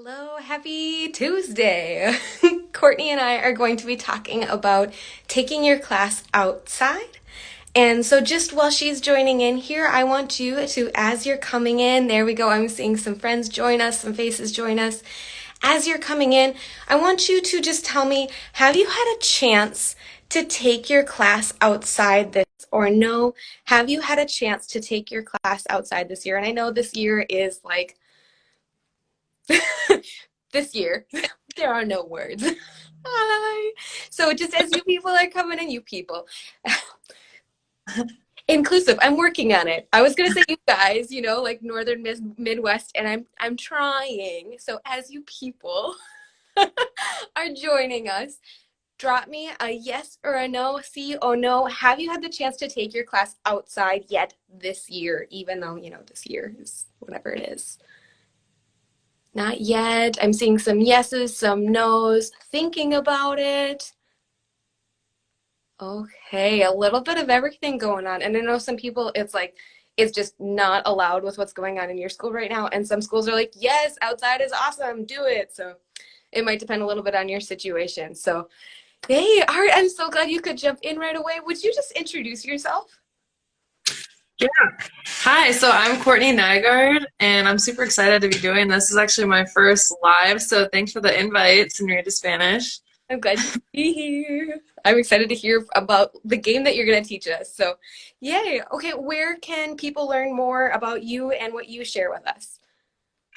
Hello, happy Tuesday. Courtney and I are going to be talking about taking your class outside. And so just while she's joining in here, I want you to, as you're coming in, there we go, I'm seeing some friends join us, some faces join us. As you're coming in, I want you to just tell me, have you had a chance to take your class outside this or no? Have you had a chance to take your class outside this year? And I know this year is like this year. There are no words. Hi. So just as you people are coming in, you people. Inclusive. I'm working on it. I was gonna say you guys, like Northern Midwest, and I'm trying. So as you people are joining us, drop me a yes or a no, see or no. Have you had the chance to take your class outside yet this year, even though, this year is whatever it is? Not yet. I'm seeing some yeses, some nos, thinking about it. Okay, a little bit of everything going on. And I know some people, it's just not allowed with what's going on in your school right now. And some schools are like, yes, outside is awesome, do it. So it might depend a little bit on your situation. So, hey, Art, I'm so glad you could jump in right away. Would you just introduce yourself? Yeah. Hi, so I'm Courtney Nygaard, and I'm super excited to be doing this. This is actually my first live, so thanks for the invite, Senorita Spanish. I'm glad to be here. I'm excited to hear about the game that you're going to teach us. So, yay. Okay, where can people learn more about you and what you share with us?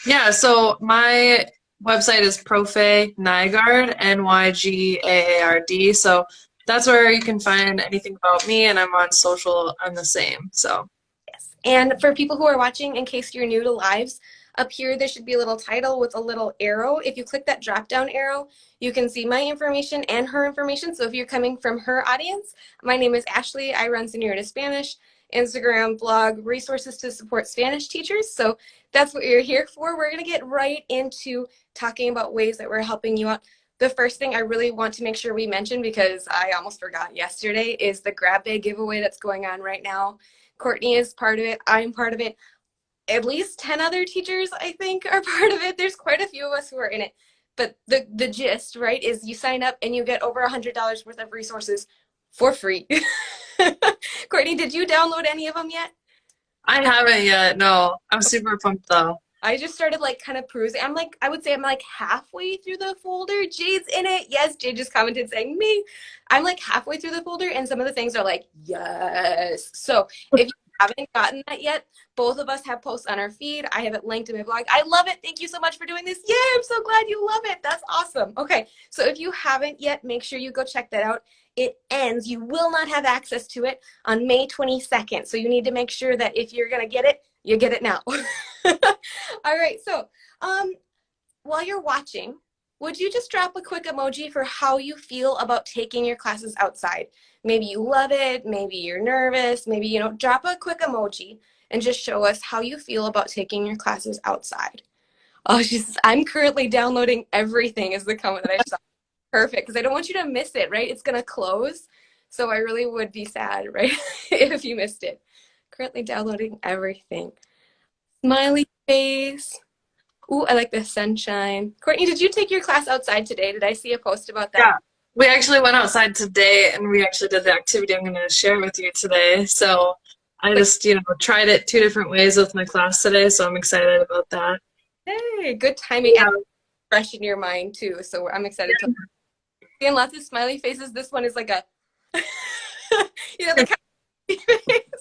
Yeah, so my website is Profe Nygaard, Nygaard. So that's where you can find anything about me, and I'm on social. I'm the same. So Yes. And for people who are watching, in case you're new to lives, up here there should be a little title with a little arrow. If you click that drop down arrow, you can see my information and her information. So if you're coming from her audience, my name is Ashley. I run Senorita Spanish, Instagram, blog, resources to support Spanish teachers. So that's what you're here for. We're going to get right into talking about ways that we're helping you out. The first thing I really want to make sure we mention, because I almost forgot yesterday, is the grab bag giveaway that's going on right now. Courtney is part of it. I'm part of it. At least 10 other teachers, I think, are part of it. There's quite a few of us who are in it. But the gist, right, is you sign up and you get over $100 worth of resources for free. Courtney, did you download any of them yet? I haven't yet. No, I'm super pumped though. I just started kind of perusing. I would say I'm halfway through the folder. Jade's in it. Yes, Jade just commented saying me. I'm halfway through the folder, and some of the things are yes. So if you haven't gotten that yet, both of us have posts on our feed. I have it linked in my blog. I love it. Thank you so much for doing this. Yay, I'm so glad you love it. That's awesome. Okay, so if you haven't yet, make sure you go check that out. It ends. You will not have access to it on May 22nd. So you need to make sure that if you're going to get it, you get it now. All right, so while you're watching, would you just drop a quick emoji for how you feel about taking your classes outside? Maybe you love it, maybe you're nervous, maybe, drop a quick emoji and just show us how you feel about taking your classes outside. Oh, I'm currently downloading everything is the comment that I saw. Perfect, because I don't want you to miss it, right? It's going to close, so I really would be sad, right, if you missed it. Currently downloading everything. Smiley face. Ooh, I like the sunshine. Courtney, did you take your class outside today? Did I see a post about that? Yeah, we actually went outside today, and we actually did the activity I'm going to share with you today. So I just, tried it 2 different ways with my class today, so I'm excited about that. Hey, good timing. Yeah. And fresh in your mind too. So I'm excited to see lots of smiley faces. This one is like a, the kind of face.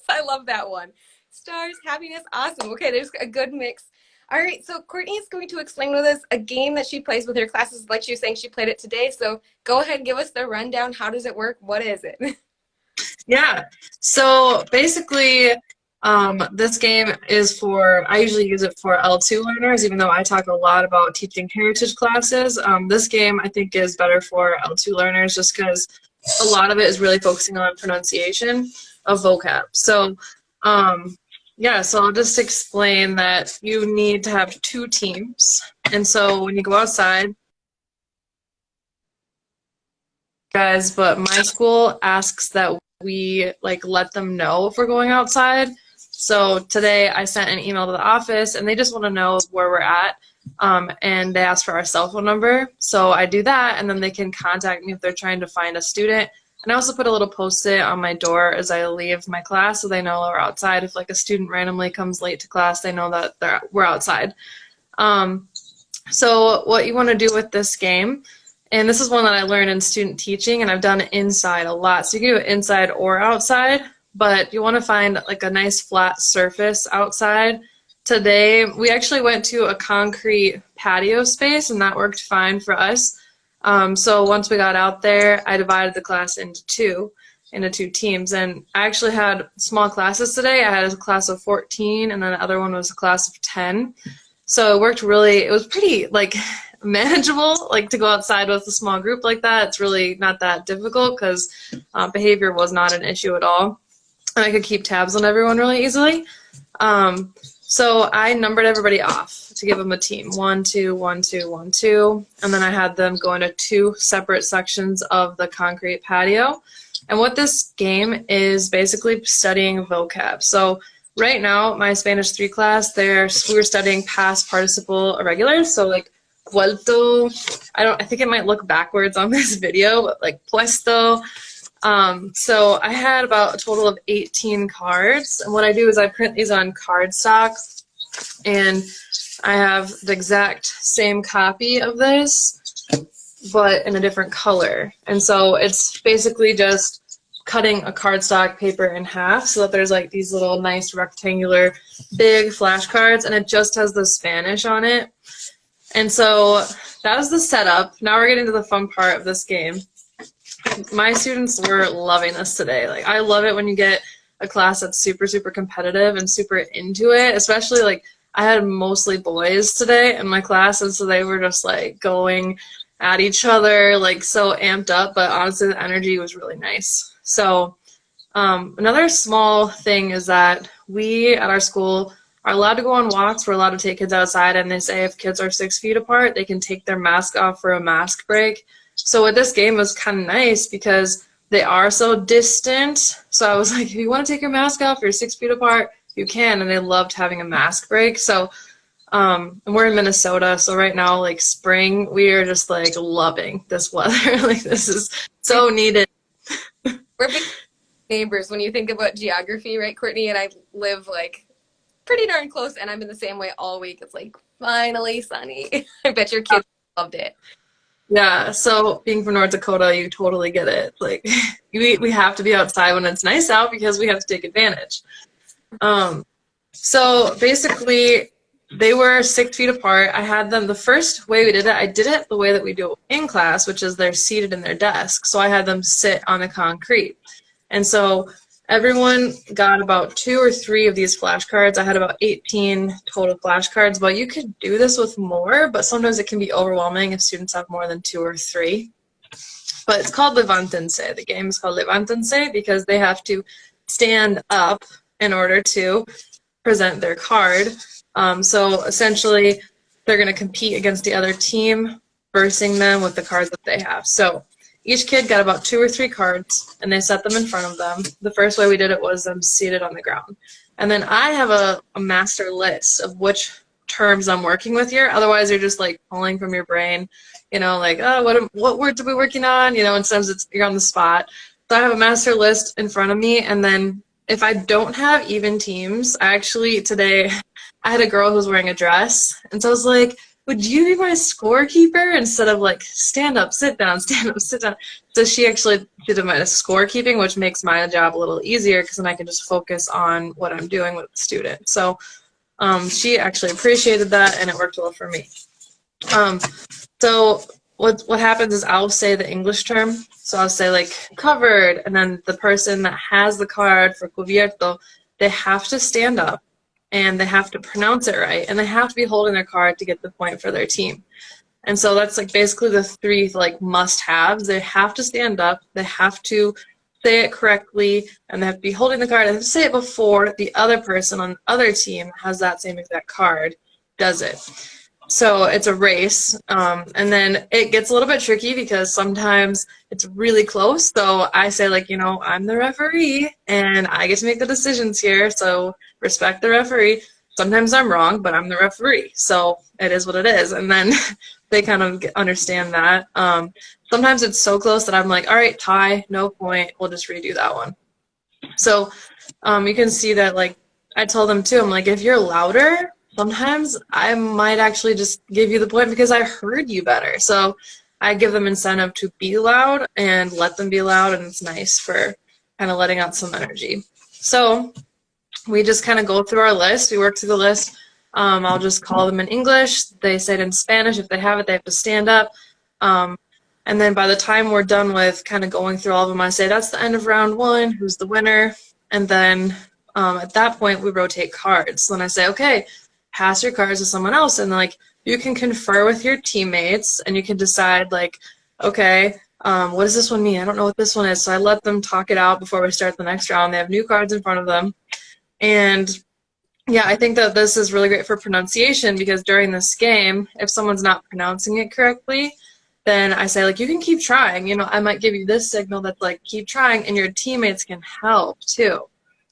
I love that one. Stars, happiness, awesome. Okay, there's a good mix. All right, so Courtney is going to explain with us a game that she plays with her classes. Like she was saying, she played it today. So go ahead and give us the rundown. How does it work? What is it? Yeah, so basically, this game is I usually use it for L2 learners, even though I talk a lot about teaching heritage classes. This game I think is better for L2 learners just because a lot of it is really focusing on pronunciation of vocab. So, yeah, so I'll just explain that you need to have 2 teams. And so when you go outside, guys, but my school asks that we let them know if we're going outside. So today I sent an email to the office and they just want to know where we're at. and they ask for our cell phone number. So I do that, and then they can contact me if they're trying to find a student. And I also put a little post-it on my door as I leave my class so they know we're outside. If like a student randomly comes late to class, they know that we're outside. So what you want to do with this game, and this is one that I learned in student teaching, and I've done it inside a lot. So you can do it inside or outside, but you want to find like a nice flat surface outside. Today, we actually went to a concrete patio space, and that worked fine for us. So once we got out there, I divided the class into two teams. And I actually had small classes today. I had a class of 14, and then the other one was a class of 10. So it was pretty like manageable, like to go outside with a small group like that. It's really not that difficult because behavior was not an issue at all. And I could keep tabs on everyone really easily. So I numbered everybody off to give them a team, 1, 2, 1, 2, 1, 2, and then I had them go into 2 separate sections of the concrete patio. And what this game is basically studying vocab. So right now, my Spanish 3 class, we were studying past participle irregulars. So like vuelto, I think it might look backwards on this video, but like puesto. So I had about a total of 18 cards, and what I do is I print these on cardstock, and I have the exact same copy of this, but in a different color. And so it's basically just cutting a cardstock paper in half so that there's like these little nice rectangular big flashcards, and it just has the Spanish on it. And so that was the setup. Now we're getting to the fun part of this game. My students were loving this today. Like, I love it when you get a class that's super, super competitive and super into it, especially like I had mostly boys today in my class, and so they were just like going at each other, like so amped up, but honestly the energy was really nice. So another small thing is that we at our school are allowed to go on walks. We're allowed to take kids outside, and they say if kids are 6 feet apart, they can take their mask off for a mask break. So with this game, it was kind of nice because they are so distant. So I was like, if you want to take your mask off, you're 6 feet apart, you can. And they loved having a mask break. So and we're in Minnesota, so right now, like spring, we are just like loving this weather. Like, this is so needed. We're big neighbors when you think about geography, right, Courtney? And I live like pretty darn close, and I'm in the same way all week. It's like finally sunny. I bet your kids loved it. Yeah, so being from North Dakota, you totally get it. Like, we have to be outside when it's nice out because we have to take advantage. So basically, they were 6 feet apart. I had them, the first way we did it, I did it the way that we do in class, which is they're seated in their desk. So I had them sit on the concrete. And so everyone got about 2 or 3 of these flashcards. I had about 18 total flashcards. But you could do this with more, but sometimes it can be overwhelming if students have more than 2 or 3. But it's called Levantense. The game is called Levantense because they have to stand up in order to present their card. So essentially, they're going to compete against the other team, versing them with the cards that they have. So each kid got about 2 or 3 cards, and they set them in front of them. The first way we did it was them seated on the ground. And then I have a master list of which terms I'm working with here. Otherwise, you're just like pulling from your brain, you know, like, oh, what words are we working on? You know, and sometimes you're on the spot. So I have a master list in front of me, and then if I don't have even teams, today I had a girl who was wearing a dress, and so I was like, would you be my scorekeeper instead of like stand up, sit down, stand up, sit down? So she did my scorekeeping, which makes my job a little easier because then I can just focus on what I'm doing with the student. So she actually appreciated that, and it worked well for me. So what happens is I'll say the English term. So I'll say like covered, and then the person that has the card for cubierto, they have to stand up, and they have to pronounce it right, and they have to be holding their card to get the point for their team. And so that's like basically the 3 like must-haves. They have to stand up, they have to say it correctly, and they have to be holding the card. They have to say it before the other person on the other team has that same exact card does it. So it's a race, and then it gets a little bit tricky because sometimes it's really close. So I say, like, you know, I'm the referee, and I get to make the decisions here, so respect the referee. sometimes I'm wrong, but I'm the referee, so it is what it is. And then they kind of understand that. Sometimes it's so close that I'm like, all right, tie, no point, we'll just redo that one. So you can see that, like, I told them too, I'm like, if you're louder, sometimes I might actually just give you the point because I heard you better. So I give them incentive to be loud and let them be loud, and it's nice for kind of letting out some energy. So we just kind of go through our list. We work through the list. I'll just call them in English. They say it in Spanish. If they have it, they have to stand up. And then by the time we're done with kind of going through all of them, I say, that's the end of round one. Who's the winner? And then at that point, we rotate cards. Then I say, okay, pass your cards to someone else. And like, you can confer with your teammates and you can decide like, okay, what does this one mean? I don't know what this one is. So I let them talk it out before we start the next round. They have new cards in front of them. And yeah, I think that this is really great for pronunciation because during this game, if someone's not pronouncing it correctly, then I say, like, you can keep trying. You know, I might give you this signal that's like, keep trying, and your teammates can help too.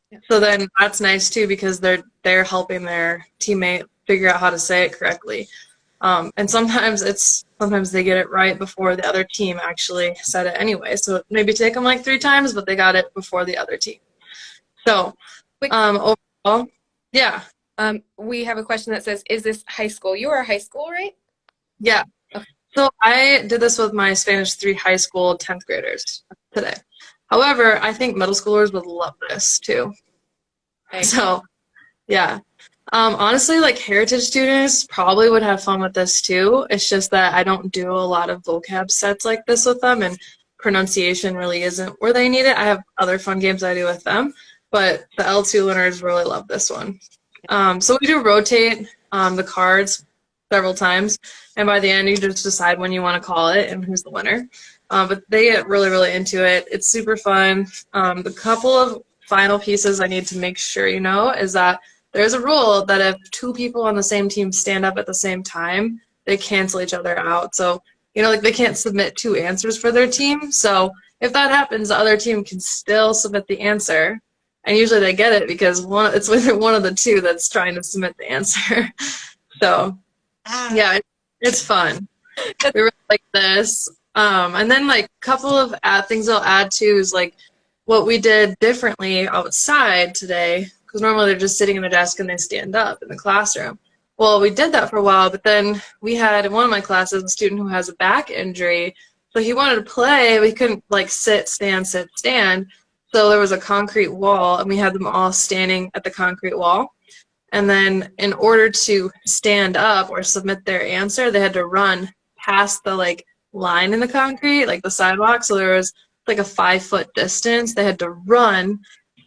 Yeah. So then that's nice too because they're helping their teammate figure out how to say it correctly. And sometimes they get it right before the other team actually said it anyway. So it maybe take them like 3 times, but they got it before the other team. So overall, yeah. We have a question that says, is this high school? You are high school, right? Yeah. Okay. So I did this with my Spanish 3 high school 10th graders today. However, I think middle schoolers would love this too. Okay. So, yeah. Honestly, like heritage students probably would have fun with this too. It's just that I don't do a lot of vocab sets like this with them, and pronunciation really isn't where they need it. I have other fun games I do with them, but the L2 learners really love this one. So we do rotate the cards several times, and by the end you just decide when you want to call it and who's the winner. But they get really, really into it. It's super fun. The couple of final pieces I need to make sure you know is that there's a rule that if 2 people on the same team stand up at the same time, they cancel each other out. So, you know, like they can't submit 2 answers for their team. So if that happens, the other team can still submit the answer. And usually they get it because it's either one of the 2 that's trying to submit the answer. So, yeah, it's fun. We really like this. And then, like, a couple of things I'll add to is, like, what we did differently outside today, because normally they're just sitting in the desk and they stand up in the classroom. Well, we did that for a while, but then we had in one of my classes a student who has a back injury, so he wanted to play, but he couldn't, like, sit, stand, sit, stand. So there was a concrete wall, and we had them all standing at the concrete wall. And then in order to stand up or submit their answer, they had to run past the, like, line in the concrete, like the sidewalk. So there was, like, a 5-foot distance. They had to run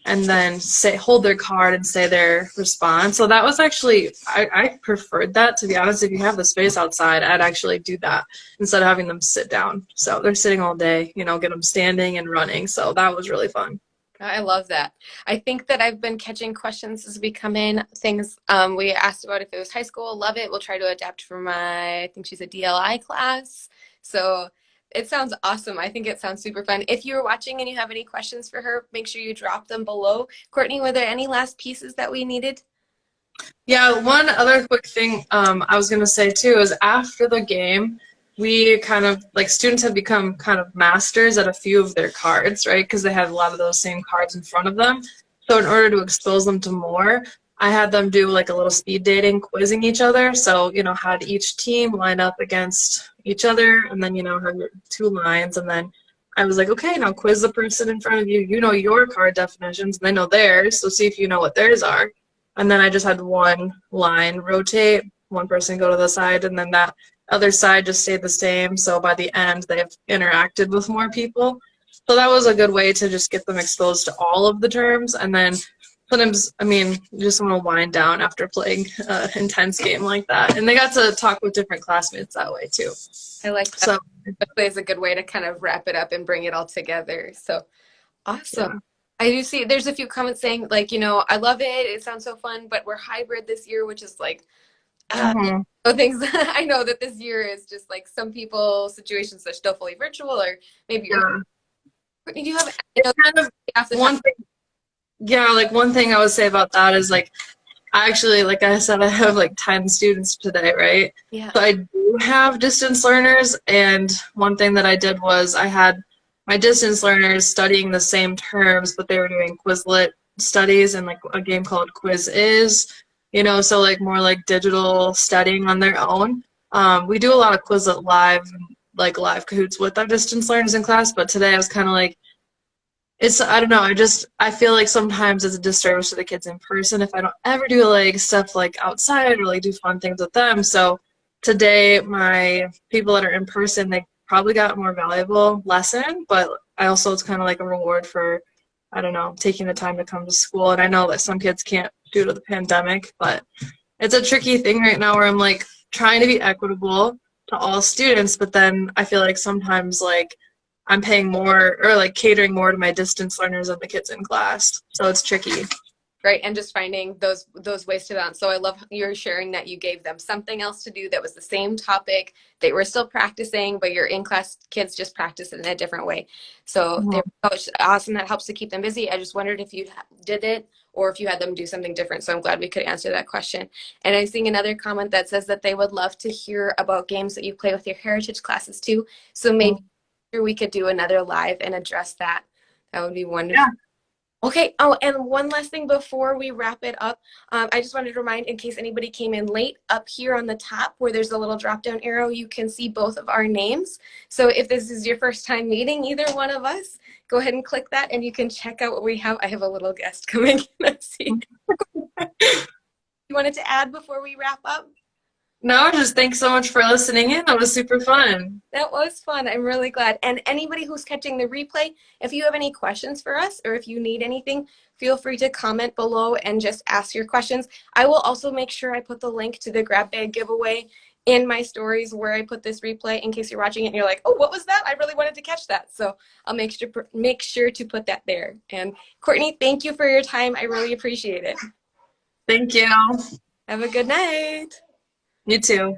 and then hold their card and say their response. So that was actually, I preferred that, to be honest. If you have the space outside, I'd actually do that instead of having them sit down. So they're sitting all day, you know, get them standing and running. So that was really fun. I love that. I think that I've been catching questions as we come in. Things we asked about if it was high school. Love it. We'll try to adapt for I think she's a DLI class. So it sounds awesome. I think it sounds super fun. If you're watching and you have any questions for her, make sure you drop them below. Courtney, were there any last pieces that we needed? Yeah, one other quick thing I was going to say too is after the game, we kind of, like, students have become kind of masters at a few of their cards, right? Because they have a lot of those same cards in front of them. So in order to expose them to more, I had them do like a little speed dating, quizzing each other. So, you know, had each team line up against each other, and then, you know, have 2 lines, and then I was like, okay, now quiz the person in front of you. You know your card definitions, and they know theirs, so see if you know what theirs are. And then I just had 1 line rotate, 1 person go to the side, and then that other side just stayed the same. So by the end, they've interacted with more people. So that was a good way to just get them exposed to all of the terms. And then sometimes, I mean, you just want to wind down after playing an intense game like that. And they got to talk with different classmates that way too. I like that. So it's a good way to kind of wrap it up and bring it all together. So awesome. Yeah. I do see there's a few comments saying, like, you know, I love it. It sounds so fun, but we're hybrid this year, which is like, things I know that this year is just like some people situations are still fully virtual, or maybe you're Brittany, do you have kind of one thing? Yeah, like one thing I would say about that is, like, Actually, like I said, I have like 10 students today, right? Yeah. So I do have distance learners, and one thing that I did was I had my distance learners studying the same terms, but they were doing Quizlet studies and like a game called Quiz Is, so like more like digital studying on their own. We do a lot of Quizlet live, like live Kahoots with our distance learners in class, but today I was kind of like, I don't know, I feel like sometimes it's a disservice to the kids in person if I don't ever do like stuff like outside or like do fun things with them. So today my people that are in person, they probably got a more valuable lesson, but I also, it's kind of like a reward for, I don't know, taking the time to come to school. And I know that some kids can't due to the pandemic, but it's a tricky thing right now where I'm like trying to be equitable to all students, but then I feel like sometimes like I'm paying more or like catering more to my distance learners than the kids in class. So it's tricky. Right, and just finding those ways to balance. So I love you're sharing that you gave them something else to do that was the same topic. They were still practicing, but your in-class kids just practice it in a different way. So Mhm. they're awesome. That helps to keep them busy. I just wondered if you did it or if you had them do something different. So I'm glad we could answer that question. And I'm seeing another comment that says that they would love to hear about games that you play with your heritage classes too. So maybe we could do another live and address that. That would be Yeah. wonderful. Okay. Oh, and one last thing before we wrap it up. I just wanted to remind, in case anybody came in late, up here on the top where there's a little drop-down arrow, you can see both of our names. So if this is your first time meeting either one of us, go ahead and click that and you can check out what we have. I have a little guest coming in. Let's see. You wanted to add before we wrap up? No, just thanks so much for listening in. That was super fun. That was fun. I'm really glad. And anybody who's catching the replay, if you have any questions for us or if you need anything, feel free to comment below and just ask your questions. I will also make sure I put the link to the grab bag giveaway in my stories where I put this replay in case you're watching it and you're like, oh, what was that? I really wanted to catch that. So I'll make sure to put that there. And Courtney, thank you for your time. I really appreciate it. Thank you. Have a good night. You too.